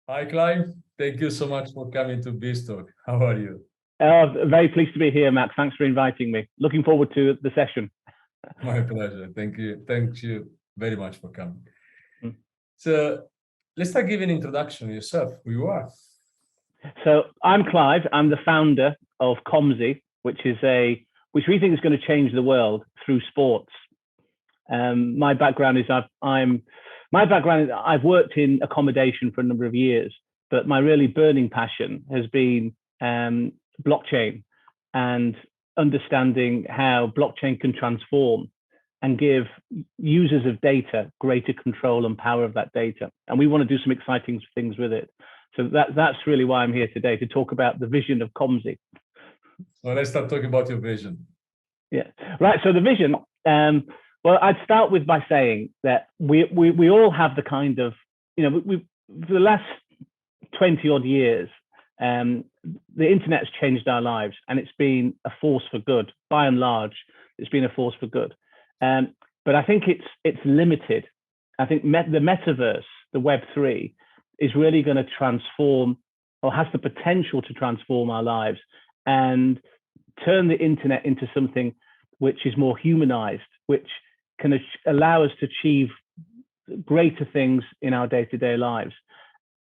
Hi, Clive. Thank you so much for coming to BizTalk. How are you? Very pleased to be here, Max. Thanks for inviting me. Looking forward to the session. My pleasure. Thank you. Thank you very much for coming. Mm. So let's start giving an introduction to yourself, who you are. So I'm Clive. I'm the founder of Komzii, which we think is going to change the world through sports. My background is I've worked in accommodation for a number of years, but my really burning passion has been blockchain and understanding how blockchain can transform and give users of data greater control and power of that data. And we want to do some exciting things with it. So that's really why I'm here today, to talk about the vision of Komzii. So let's start talking about your vision. Yeah, right. So the vision, well, I'd start with by saying that we all have the kind of, for the last 20 odd years, the internet's changed our lives, and it's been a force for good. By and large, it's been a force for good. But I think it's limited. I think the metaverse, the Web3, is really going to transform, or has the potential to transform our lives and turn the internet into something which is more humanized, which can allow us to achieve greater things in our day-to-day lives.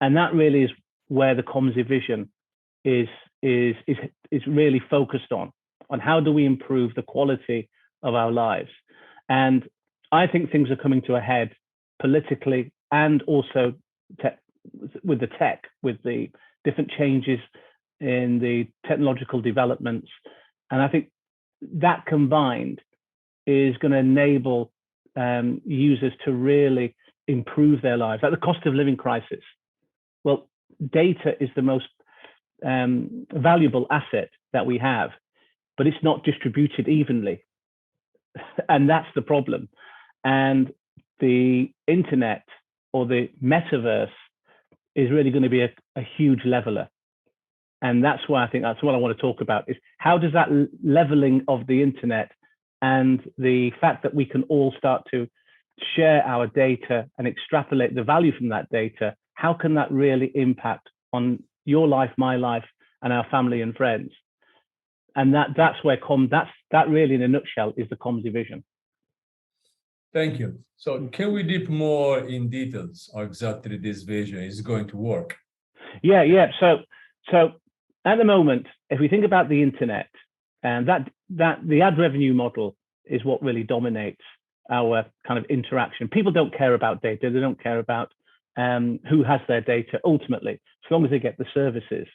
And that really is where the Komzii vision is really focused on how do we improve the quality of our lives. And I think things are coming to a head politically and also with the tech, with the different changes in the technological developments. And I think that combined is going to enable users to really improve their lives, like the cost of living crisis. Well, data is the most valuable asset that we have, but it's not distributed evenly. And that's the problem. And the internet, or the metaverse, is really going to be a huge leveler. And that's why I think that's what I want to talk about, is how does that leveling of the internet and the fact that we can all start to share our data and extrapolate the value from that data, how can that really impact on your life, my life, and our family and friends? And that's where that really, in a nutshell, is the Komzii vision. Thank you. So can we deep more in details how exactly this vision is going to work? Yeah. So at the moment, if we think about the internet, and that the ad revenue model is what really dominates our kind of interaction. People don't care about data. They don't care about who has their data ultimately, as long as they get the services,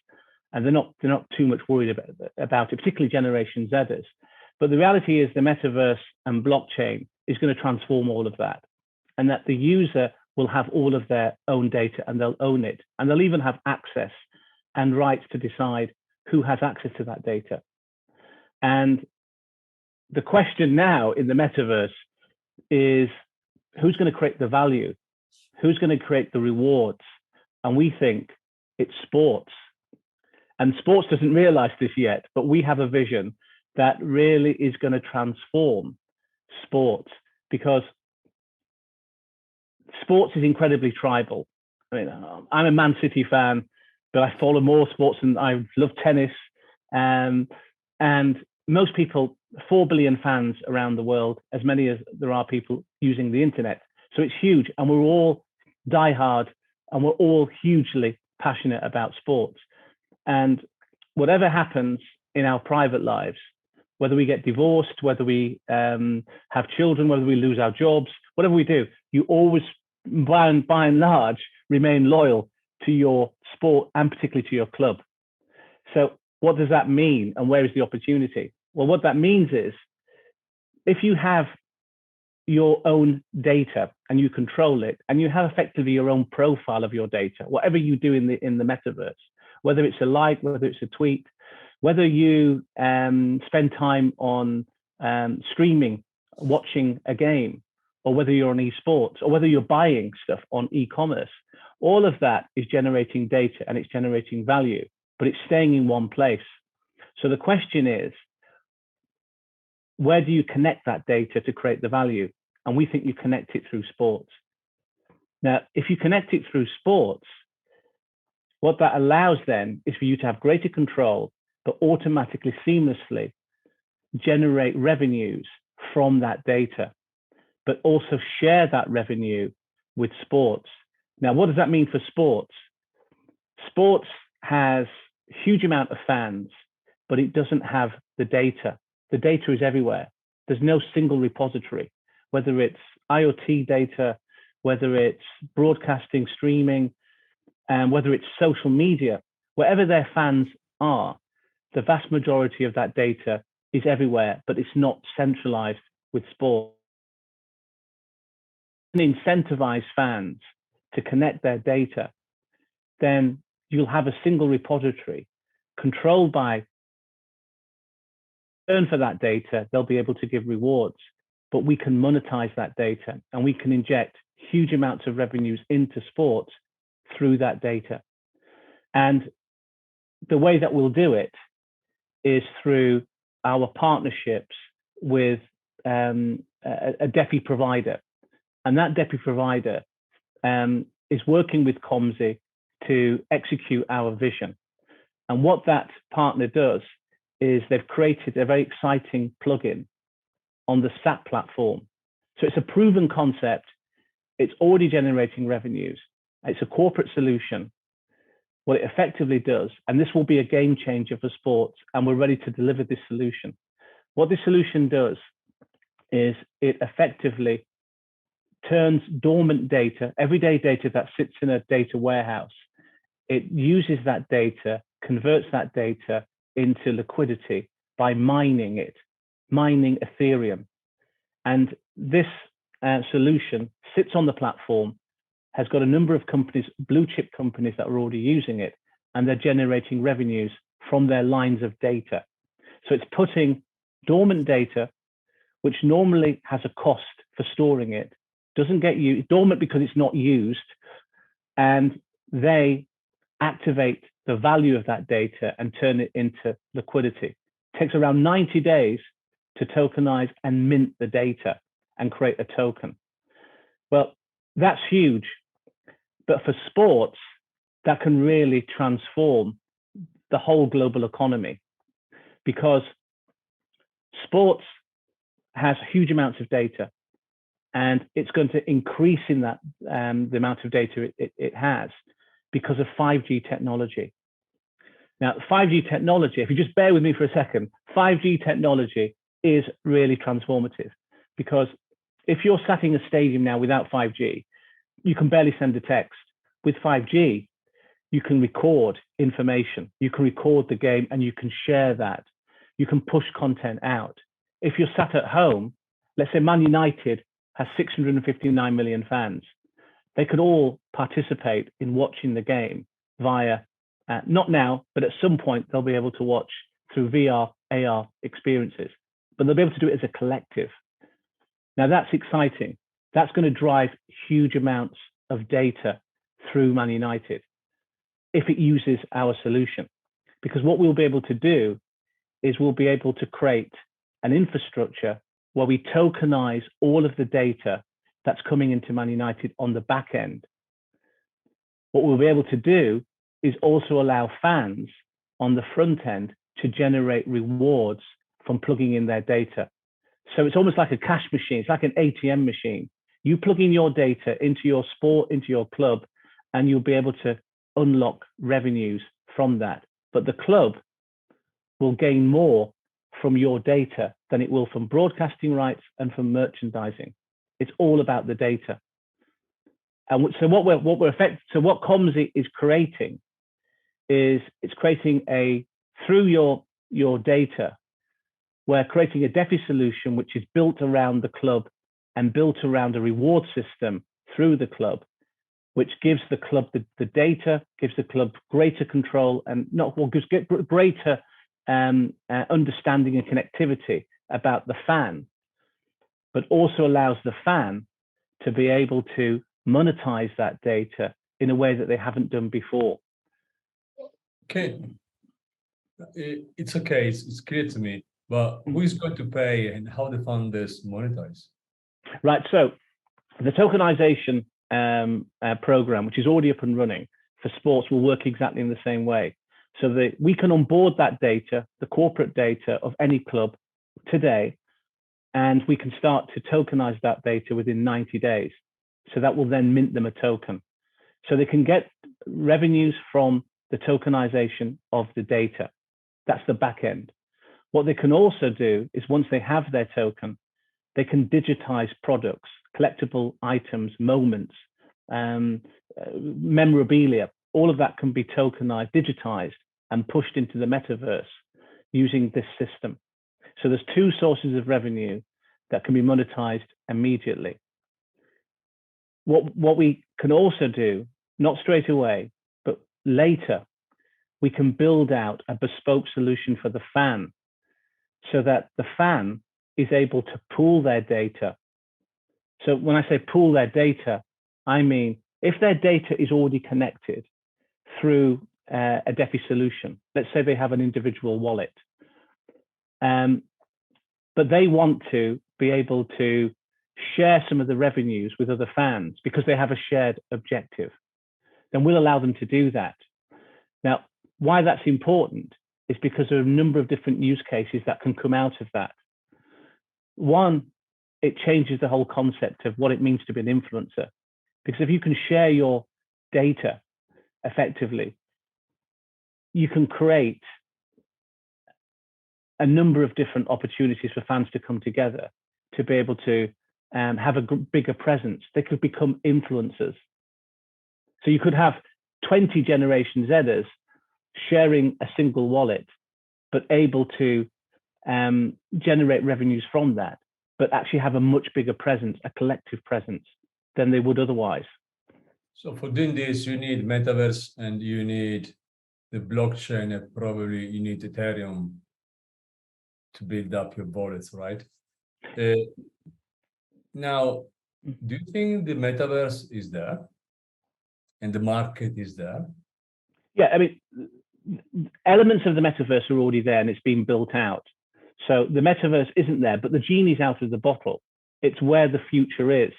and they're not too much worried about it, particularly Generation Zers. But the reality is the metaverse and blockchain is going to transform all of that, and that the user will have all of their own data and they'll own it, and they'll even have access and rights to decide who has access to that data. And the question now in the metaverse is, who's going to create the value? Who's going to create the rewards? And we think it's sports. And sports doesn't realize this yet, but we have a vision that really is going to transform sports, because sports is incredibly tribal. I mean, I'm a Man City fan, but I follow more sports, and I love tennis. And most people, 4 billion fans around the world, as many as there are people using the internet. So it's huge, and we're all diehard, and we're all hugely passionate about sports. And whatever happens in our private lives, whether we get divorced, whether we have children, whether we lose our jobs, whatever we do, you always, by and large, remain loyal to your sport, and particularly to your club. So what does that mean, and where is the opportunity? Well, what that means is, if you have your own data and you control it, and you have effectively your own profile of your data, whatever you do in the metaverse, whether it's a like, whether it's a tweet, whether you spend time on streaming, watching a game, or whether you're on esports, or whether you're buying stuff on e-commerce, all of that is generating data, and it's generating value, but it's staying in one place. So the question is, where do you connect that data to create the value? And we think you connect it through sports. Now, if you connect it through sports, What that allows then is for you to have greater control, but automatically, seamlessly generate revenues from that data, but also share that revenue with sports. Now, what does that mean for sports? Sports has a huge amount of fans, but it doesn't have the data. The data is everywhere. There's no single repository, whether it's IoT data, whether it's broadcasting, streaming, and whether it's social media, wherever their fans are, the vast majority of that data is everywhere, but it's not centralized with sport. And incentivize fans to connect their data, then you'll have a single repository controlled by earn for that data. They'll be able to give rewards, but we can monetize that data and we can inject huge amounts of revenues into sports through that data. And the way that we'll do it is through our partnerships with a DeFi provider. And that DeFi provider is working with Komzii to execute our vision. And what that partner does is they've created a very exciting plugin on the SAP platform. So it's a proven concept. It's already generating revenues. It's a corporate solution. What it effectively does, and this will be a game changer for sports, and we're ready to deliver this solution. What this solution does is it effectively turns dormant data, everyday data that sits in a data warehouse. It uses that data, converts that data into liquidity by mining it, mining Ethereum. And this solution sits on the platform, has got a number of companies, blue chip companies that are already using it, and they're generating revenues from their lines of data. So it's putting dormant data, which normally has a cost for storing it, doesn't get used, dormant because it's not used, and they activate the value of that data and turn it into liquidity. It takes around 90 days to tokenize and mint the data and create a token. Well, that's huge. But for sports, that can really transform the whole global economy, because sports has huge amounts of data, and it's going to increase in that the amount of data it has because of 5G technology. Now, 5G technology, if you just bear with me for a second, 5G technology is really transformative, because if you're sat in a stadium now without 5G, you can barely send a text. With 5G, you can record information, you can record the game, and you can share that. You can push content out. If you're sat at home, let's say Man United has 659 million fans. They could all participate in watching the game via, not now, but at some point they'll be able to watch through VR, AR experiences, but they'll be able to do it as a collective. Now that's exciting. That's going to drive huge amounts of data through Man United if it uses our solution. Because what we'll be able to do is we'll be able to create an infrastructure where we tokenize all of the data that's coming into Man United on the back end. What we'll be able to do is also allow fans on the front end to generate rewards from plugging in their data. So it's almost like a cash machine. It's like an ATM machine. You plug in your data into your sport, into your club, and you'll be able to unlock revenues from that. But the club will gain more from your data than it will from broadcasting rights and from merchandising. It's all about the data. And so what Komzii is creating is it's creating through your data, we're creating a DeFi solution which is built around the club and built around a reward system through the club, which gives the club the data, gives the club greater control and gives greater understanding and connectivity about the fan, but also allows the fan to be able to monetize that data in a way that they haven't done before. Okay, it's okay, it's clear to me, but who is going to pay and how the funders monetize? Right, so the tokenization program, which is already up and running, for sports will work exactly in the same way. So that we can onboard that data, the corporate data of any club today, and we can start to tokenize that data within 90 days. So that will then mint them a token. So they can get revenues from the tokenization of the data. That's the back end. What they can also do is once they have their token, they can digitize products, collectible items, moments, memorabilia. All of that can be tokenized, digitized, and pushed into the metaverse using this system. So there's two sources of revenue that can be monetized immediately. What we can also do, not straight away, but later, we can build out a bespoke solution for the fan so that the fan is able to pool their data. So when I say pool their data, I mean, if their data is already connected through a DeFi solution, let's say they have an individual wallet, but they want to be able to share some of the revenues with other fans because they have a shared objective, then we'll allow them to do that. Now, why that's important is because there are a number of different use cases that can come out of that. One, it changes the whole concept of what it means to be an influencer. Because if you can share your data effectively, you can create a number of different opportunities for fans to come together to be able to have a bigger presence. They could become influencers. So you could have 20 Generation Zers sharing a single wallet, but able to generate revenues from that, but actually have a much bigger presence, a collective presence, than they would otherwise. So for doing this, you need metaverse and you need the blockchain, and probably you need Ethereum to build up your wallets, right? Now, do you think the metaverse is there and the market is there? Yeah, I mean, elements of the metaverse are already there and it's been built out. So the metaverse isn't there, but the genie's out of the bottle. It's where the future is.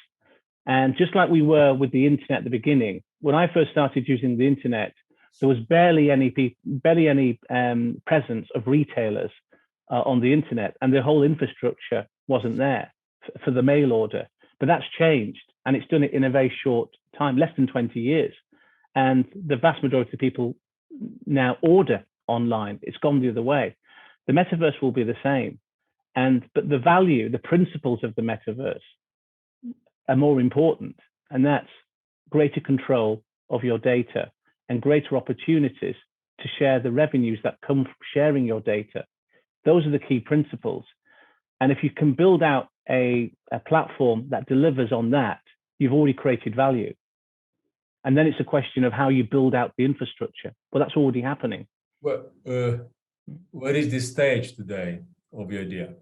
And just like we were with the internet at the beginning, when I first started using the internet, there was barely any presence of retailers on the internet, and the whole infrastructure wasn't there for the mail order. But that's changed, and it's done it in a very short time, less than 20 years. And the vast majority of people now order online. It's gone the other way. The metaverse will be the same. But the value, the principles of the metaverse are more important. And that's greater control of your data and greater opportunities to share the revenues that come from sharing your data. Those are the key principles. And if you can build out a platform that delivers on that, you've already created value. And then it's a question of how you build out the infrastructure. Well, that's already happening. Well, where is this stage today of your idea?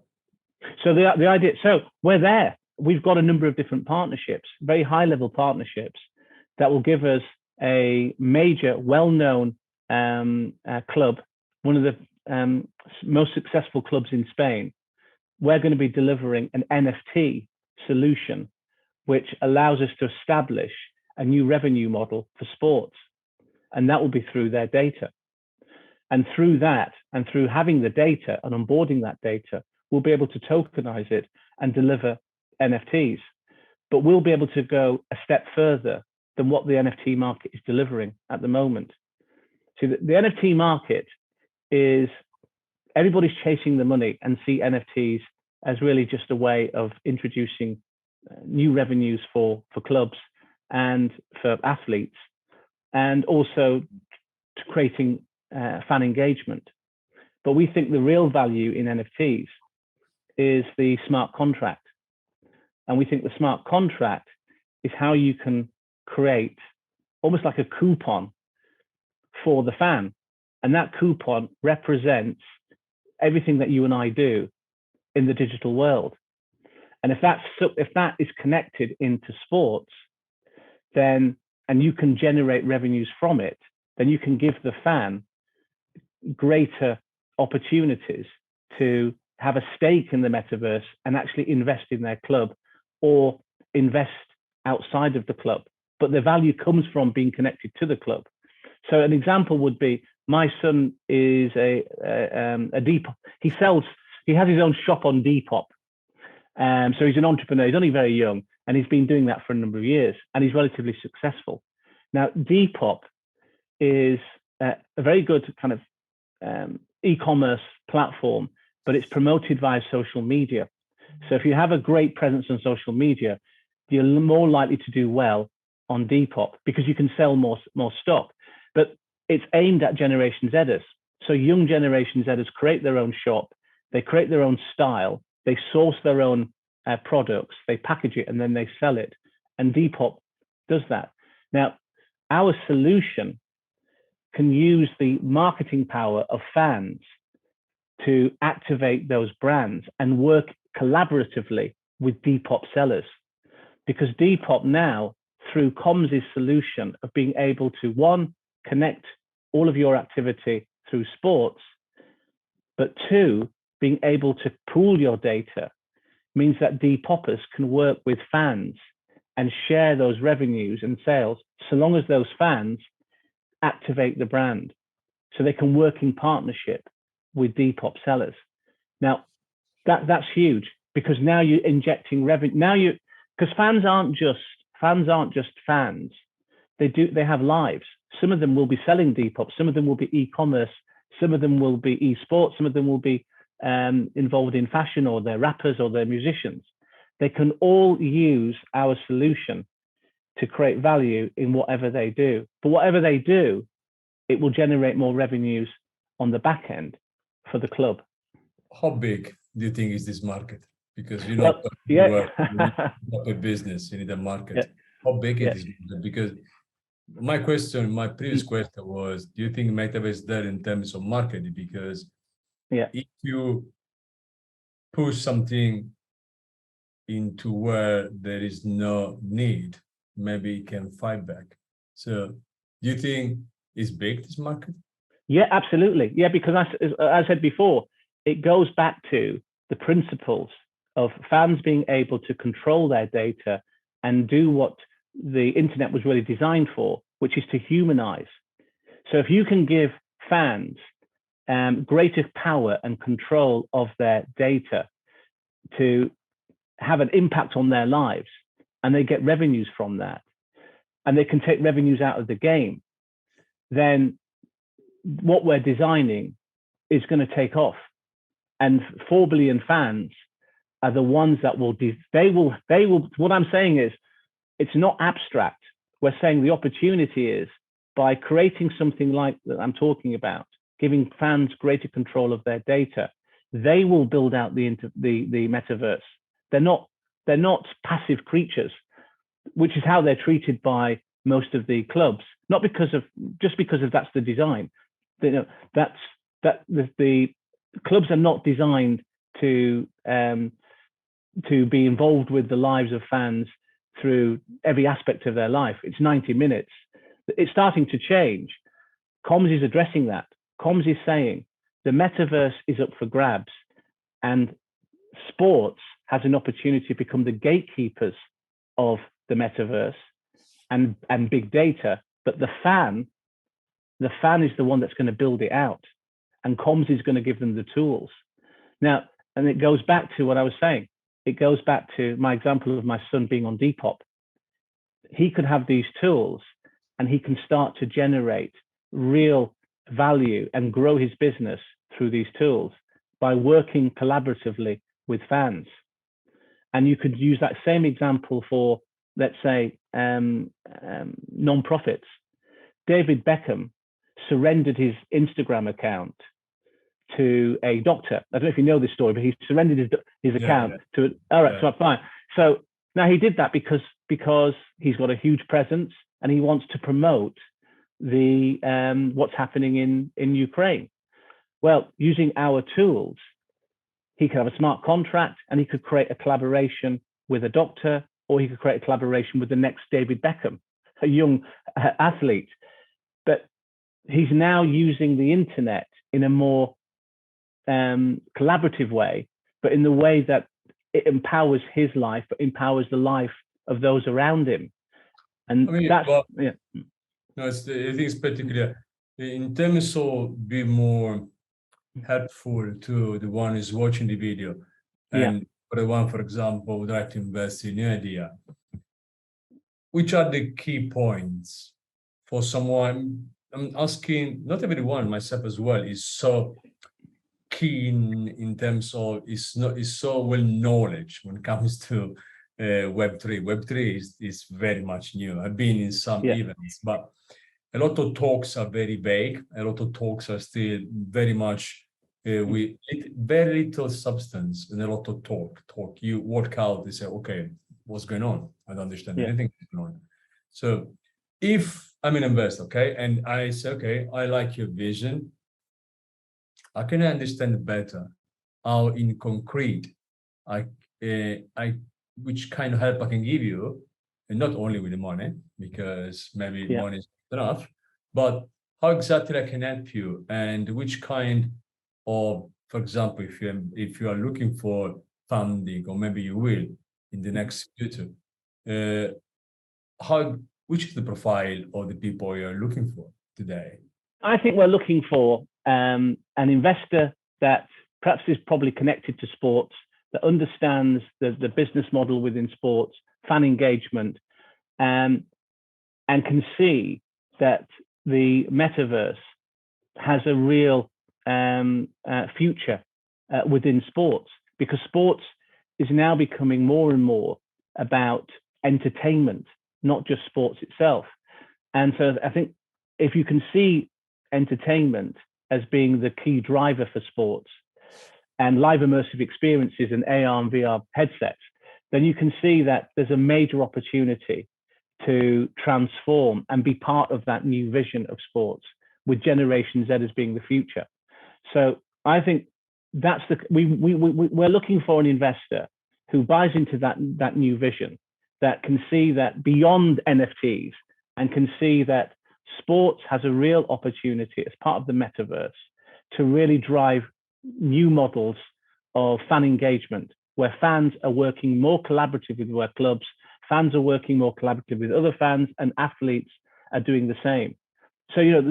So the idea, so we're there. We've got a number of different partnerships, very high level partnerships that will give us a major, well-known club, one of the most successful clubs in Spain. We're going to be delivering an NFT solution, which allows us to establish a new revenue model for sports. And that will be through their data. And through that, and through having the data and onboarding that data, we'll be able to tokenize it and deliver NFTs. But we'll be able to go a step further than what the NFT market is delivering at the moment. So the NFT market is, everybody's chasing the money and see NFTs as really just a way of introducing new revenues for clubs and for athletes, and also to creating fan engagement. But we think the real value in NFTs is the smart contract. And we think the smart contract is how you can create almost like a coupon for the fan. And that coupon represents everything that you and I do in the digital world. And if that is connected into sports, then, and you can generate revenues from it, then you can give the fan greater opportunities to have a stake in the metaverse and actually invest in their club or invest outside of the club. But the value comes from being connected to the club. So an example would be, my son is a Depop. He has his own shop on Depop. So he's an entrepreneur. He's only very young, and he's been doing that for a number of years, and he's relatively successful. Now, Depop is a very good kind of e-commerce platform, but it's promoted via social media. So if you have a great presence on social media, you're more likely to do well on Depop because you can sell more stock. But it's aimed at Generation Zers. So young Generation Zers create their own shop, they create their own style, they source their own products, they package it, and then they sell it. And Depop does that. Now, our solution can use the marketing power of fans to activate those brands and work collaboratively with Depop sellers. Because Depop now, through Komzii's solution of being able to, one, connect all of your activity through sports, but two, being able to pool your data, means that Depoppers can work with fans and share those revenues and sales, so long as those fans activate the brand. So they can work in partnership with Depop sellers. Now, that's huge, because now you're injecting revenue. Because fans aren't just fans. They have lives. Some of them will be selling Depop, some of them will be e-commerce, some of them will be e-sports, some of them will be involved in fashion, or they're rappers, or they're musicians. They can all use our solution to create value in whatever they do. But whatever they do, it will generate more revenues on the back end for the club. How big do you think is this market? Because you Well, not a business, you need a market. Yeah. How big Yeah. it is? Because my previous question was, do you think Metaverse is there in terms of marketing? Because if you push something into where there is no need, maybe it can fight back. So do you think it's big, this market? Yeah, absolutely. Yeah, because as I said before, it goes back to the principles of fans being able to control their data and do what the internet was really designed for, which is to humanize. So if you can give fans greater power and control of their data to have an impact on their lives, and they get revenues from that, and they can take revenues out of the game, then what we're designing is going to take off. And 4 billion fans are the ones that will, what I'm saying is, it's not abstract. We're saying the opportunity is, by creating something like that I'm talking about, giving fans greater control of their data, they will build out the metaverse. They're not passive creatures, which is how they're treated by most of the clubs. Not because of that's the design. The clubs are not designed to be involved with the lives of fans through every aspect of their life. It's 90 minutes. It's starting to change. Komzii is addressing that. Komzii is saying the metaverse is up for grabs, and sports has an opportunity to become the gatekeepers of the metaverse and big data. But the fan is the one that's going to build it out, and Komzii is going to give them the tools. Now, and it goes back to what I was saying. It goes back to my example of my son being on Depop. He could have these tools, and he can start to generate real value and grow his business through these tools by working collaboratively with fans. And you could use that same example for, let's say, non-profits. David Beckham surrendered his Instagram account to a doctor. I don't know if you know this story, but he surrendered his account to. All right, so fine. So now he did that because he's got a huge presence and he wants to promote the what's happening in Ukraine. Well, using our tools, he could have a smart contract, and he could create a collaboration with a doctor, or he could create a collaboration with the next David Beckham, a young athlete. But he's now using the internet in a more collaborative way, but in the way that it empowers his life, but empowers the life of those around him. And No, I think it's particular in terms of be more helpful to the one who's watching the video, and for the one, for example, would like to invest in your idea. Which are the key points for someone? I'm asking, not everyone, myself as well, is so keen in terms of is so well knowledge when it comes to Web3. Web3 is very much new. I've been in some events, but a lot of talks are very vague. A lot of talks are still very much with very little substance and a lot of talk. You work out, they say, okay, what's going on? I don't understand anything going on. So if I'm an investor, okay, and I say, okay, I like your vision, I can understand better how in concrete which kind of help I can give you, and not only with the money, because maybe money is not enough, but how exactly I can help you, and which kind of, for example, if you are looking for funding, or maybe you will in the next future, which is the profile of the people you're looking for today? I think we're looking for an investor that perhaps is probably connected to sports, that understands the business model within sports, fan engagement, and can see that the metaverse has a real future within sports, because sports is now becoming more and more about entertainment, not just sports itself. And so I think if you can see entertainment as being the key driver for sports, and live immersive experiences and AR and VR headsets, then you can see that there's a major opportunity to transform and be part of that new vision of sports, with Generation Z as being the future. So I think that's we're looking for an investor who buys into that new vision, that can see that beyond NFTs, and can see that sports has a real opportunity as part of the metaverse to really drive new models of fan engagement, where fans are working more collaboratively with their clubs, fans are working more collaboratively with other fans, and athletes are doing the same. So, you know,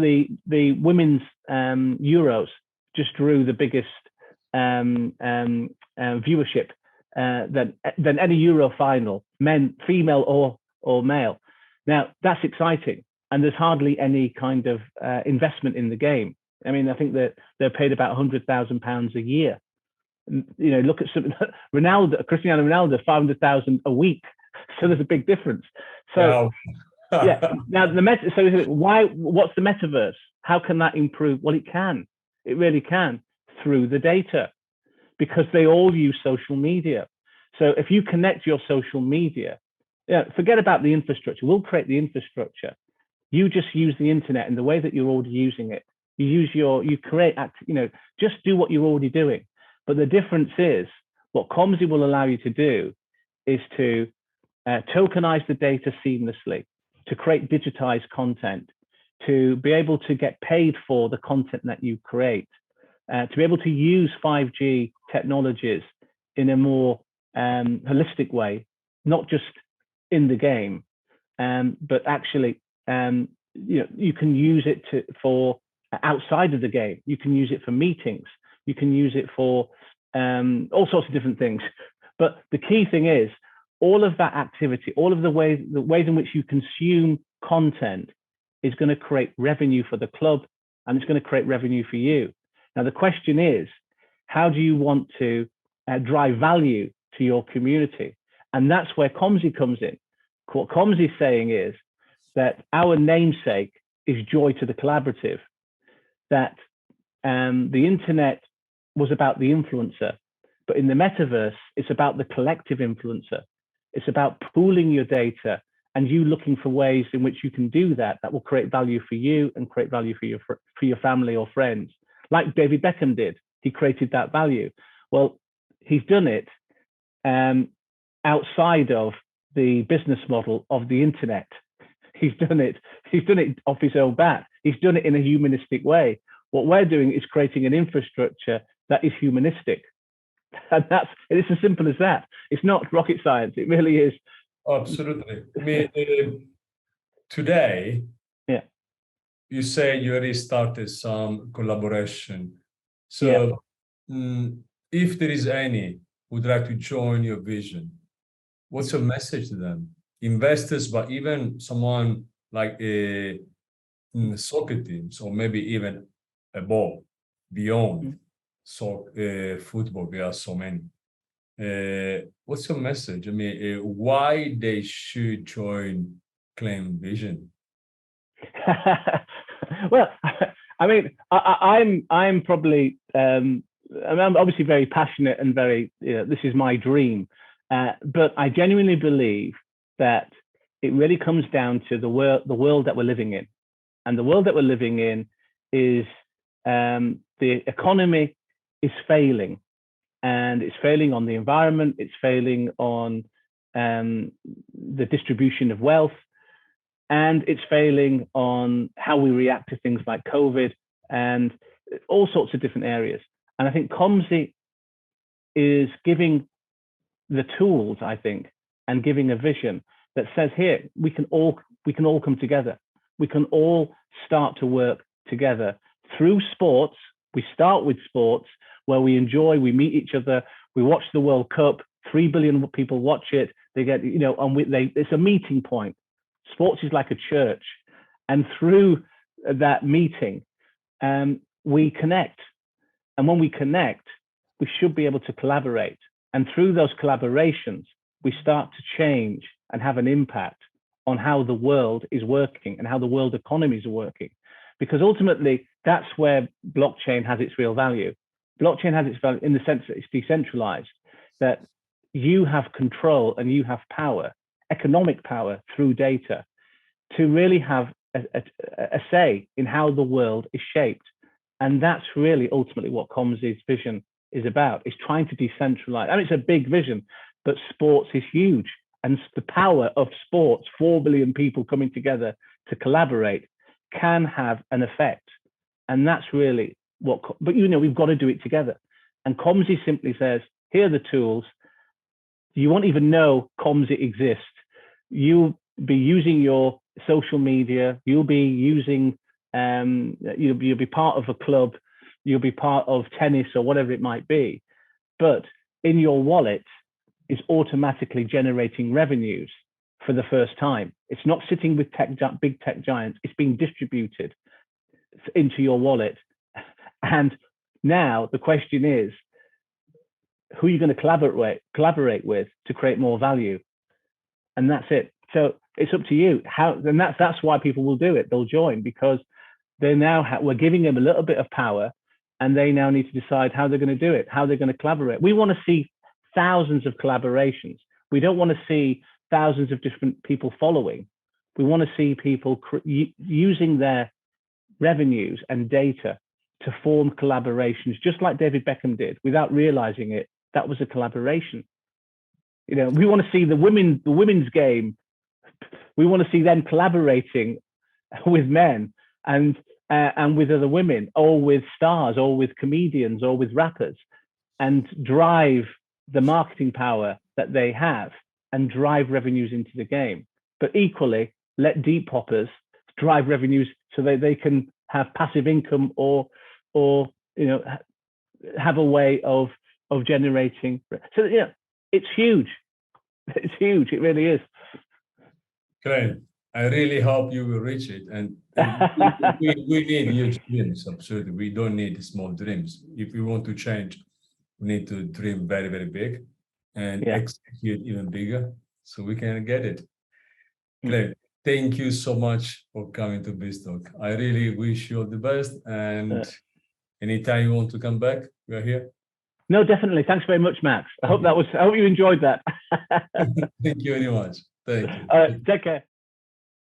the women's Euros just drew the biggest viewership than any Euro final, female or male. Now, that's exciting, and there's hardly any kind of investment in the game. I mean, I think that they're paid about £100,000 a year. You know, look at some Cristiano Ronaldo, 500,000 a week. So there's a big difference. So now what's the metaverse? How can that improve? Well, it can. It really can, through the data, because they all use social media. So if you connect your social media, forget about the infrastructure. We'll create the infrastructure. You just use the internet in the way that you're already using it. Just do what you're already doing. But the difference is, what Komzii will allow you to do is to tokenize the data seamlessly, to create digitized content, to be able to get paid for the content that you create, to be able to use 5G technologies in a more holistic way, not just in the game, but actually, you can use it for outside of the game. You can use it for meetings. You can use it for all sorts of different things. But the key thing is, all of that activity, all of the ways in which you consume content is going to create revenue for the club, and it's going to create revenue for you. Now, the question is, how do you want to drive value to your community? And that's where Komzii comes in. What Komzii is saying is that our namesake is joy to the collaborative, that the internet was about the influencer, but in the metaverse, it's about the collective influencer. It's about pooling your data and you looking for ways in which you can do that will create value for you and create value for your family or friends. Like David Beckham did, he created that value. Well, he's done it outside of the business model of the internet. He's done it off his own bat. He's done it in a humanistic way. What we're doing is creating an infrastructure that is humanistic. And it's as simple as that. It's not rocket science. It really is. Absolutely. I mean, today, you say you already started some collaboration. So if there is any who'd like to join your vision, what's your message to them? Investors, but even someone like a soccer teams, or maybe even above, beyond football, there are so many. What's your message? I mean, why they should join Claim Vision? Well, I mean, I'm probably I'm obviously very passionate and very, this is my dream, but I genuinely believe that it really comes down to the world that we're living in, and the world that we're living in is the economy is failing, and it's failing on the environment, it's failing on the distribution of wealth, and it's failing on how we react to things like COVID and all sorts of different areas. And I think Komzii is giving the tools, I think, and giving a vision that says, here, we can all come together. We can all start to work together through sports. We start with sports where we enjoy, we meet each other, we watch the World Cup, 3 billion people watch it. They get, it's a meeting point. Sports is like a church. And through that meeting, we connect. And when we connect, we should be able to collaborate. And through those collaborations, we start to change and have an impact on how the world is working and how the world economies are working. Because ultimately, that's where blockchain has its real value. Blockchain has its value in the sense that it's decentralized, that you have control and you have power, economic power through data, to really have a say in how the world is shaped. And that's really ultimately what Komzii's vision is about. It's trying to decentralize. I mean, it's a big vision, but sports is huge. And the power of sports, 4 billion people coming together to collaborate, can have an effect. And that's really what, but we've got to do it together. And Komzii simply says, here are the tools. You won't even know Komzii exists. You'll be using your social media. You'll be using, you'll be part of a club. You'll be part of tennis or whatever it might be. But in your wallet is automatically generating revenues for the first time. It's not sitting with big tech giants. It's being distributed into your wallet. And now the question is, who are you going to collaborate with to create more value? And that's it. So it's up to you. And that's why people will do it. They'll join, because they now we're giving them a little bit of power, and they now need to decide how they're going to do it, how they're going to collaborate. We want to see thousands of collaborations. We don't want to see thousands of different people following. We want to see people using their revenues and data to form collaborations, just like David Beckham did, without realizing it. That was a collaboration. We want to see the women's game. We want to see them collaborating with men and with other women, or with stars, or with comedians, or with rappers, and drive the marketing power that they have and drive revenues into the game. But equally, let deep poppers drive revenues so that they can have passive income, or have a way of generating. So it's huge. It's huge. It really is. Great. I really hope you will reach it. And we need huge dreams. Absolutely. We don't need small dreams. If we want to change, we need to dream very, very big and execute even bigger so we can get it. Great. Thank you so much for coming to BizTalk. I really wish you all the best. And anytime you want to come back, we're here. No, definitely. Thanks very much, Max. I hope you enjoyed that. Thank you very much. Thank you. All right, take care.